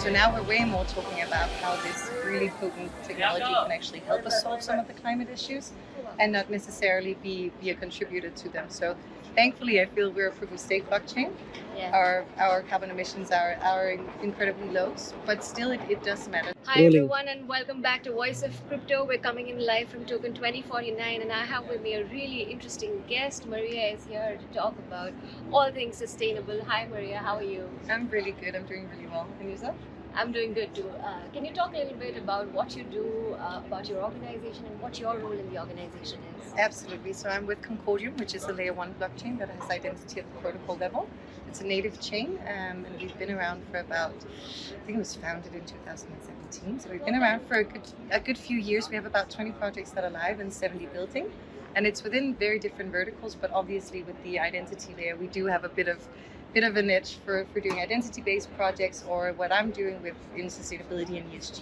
So now we're way more talking about how this really potent technology can actually help us solve some of the climate issues and not necessarily be a contributor to them. So thankfully, I feel we're a proof of stake blockchain. Yeah. Our carbon emissions are incredibly low, but still it does matter. Hi everyone, and welcome back to Voice of Crypto. We're coming in live from token 2049, and I have with me a really interesting guest. Maria is here to talk about all things sustainable. Hi Maria, how are you? I'm really good. I'm doing really well. And yourself? I'm doing good too. Can you talk a little bit about what you do, about your organization, and what your role in the organization is? Absolutely. So I'm with Concordium, which is a layer 1 blockchain that has identity at the protocol level. It's a native chain, and we've been around for about, I think it was founded in 2017. So we've been around for a good few years. We have about 20 projects that are live and 70 building. And it's within very different verticals, but obviously with the identity layer, we do have a bit of a niche for doing identity-based projects, or what I'm doing in sustainability and ESG.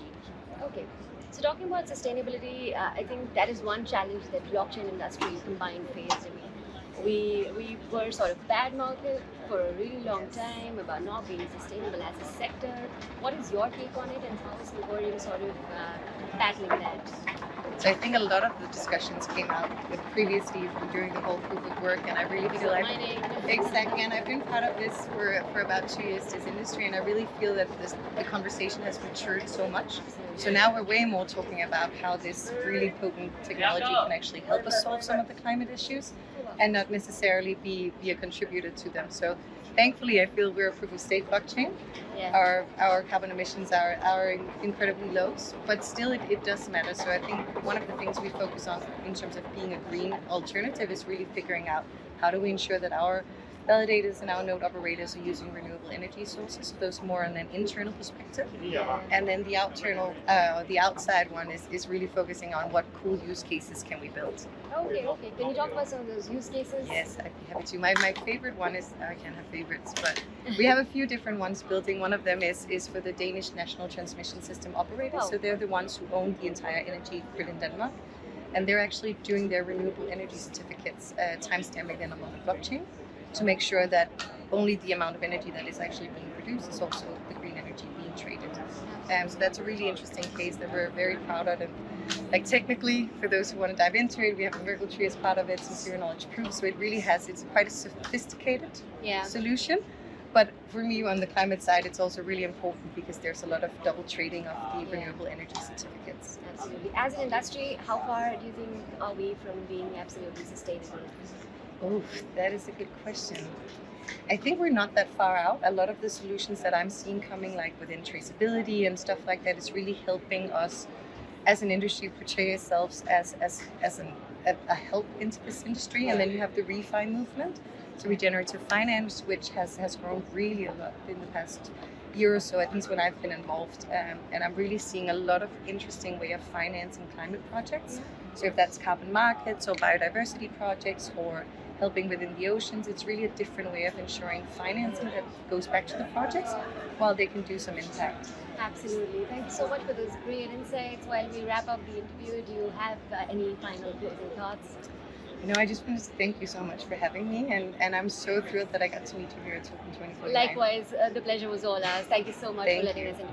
Okay. So talking about sustainability, I think that is one challenge that blockchain industry combined faced. We were sort of bad-mouthed for a really long time about not being sustainable as a sector. What is your take on it, and how is Concordium sort of battling that? So I think a lot of the discussions came out previously during the whole proof of work, and I really feel like exactly, and I've been part of this for about 2 years, this industry, and I really feel that the conversation has matured so much. So now we're way more talking about how this really potent technology can actually help us solve some of the climate issues and not necessarily be a contributor to them. So thankfully, I feel we're a proof of stake blockchain. Yeah. Our carbon emissions are incredibly low, but still it does matter. So I think one of the things we focus on in terms of being a green alternative is really figuring out how do we ensure that our validators and our node operators are using renewable energy sources. So those more on an internal perspective. And then the outside one is really focusing on what cool use cases can we build. Okay. Can you talk about some of those use cases? Yes, I'd be happy to. My favorite one is, I can't have favorites, but we have a few different ones building. One of them is for the Danish National Transmission System operators. Oh. So they're the ones who own the entire energy grid in Denmark. And they're actually doing their renewable energy certificates, timestamping them on the blockchain to make sure that only the amount of energy that is actually being produced is also the green energy being traded. So that's a really interesting case that we're very proud of. And like technically, for those who want to dive into it, we have a Merkle tree as part of it, some zero knowledge proof. So it really it's quite a sophisticated solution. But for me, on the climate side, it's also really important because there's a lot of double trading of the renewable energy certificates. Absolutely. As an industry, how far do you think are we from being absolutely sustainable? Oh, that is a good question. I think we're not that far out. A lot of the solutions that I'm seeing coming, like within traceability and stuff like that, is really helping us as an industry portray ourselves as a help into this industry. And then you have the refi movement, so regenerative finance, which has grown really a lot in the past year or so, at least when I've been involved. And I'm really seeing a lot of interesting way of financing climate projects. So if that's carbon markets or biodiversity projects or helping within the oceans, it's really a different way of ensuring financing that goes back to the projects while they can do some impact. Absolutely. Thank you so much for those great insights. While we wrap up the interview, do you have any final closing thoughts? I just wanted to thank you so much for having me, and I'm so thrilled that I got to meet you here at Token 2049. Likewise, the pleasure was all ours. Thank you so much for letting us interview.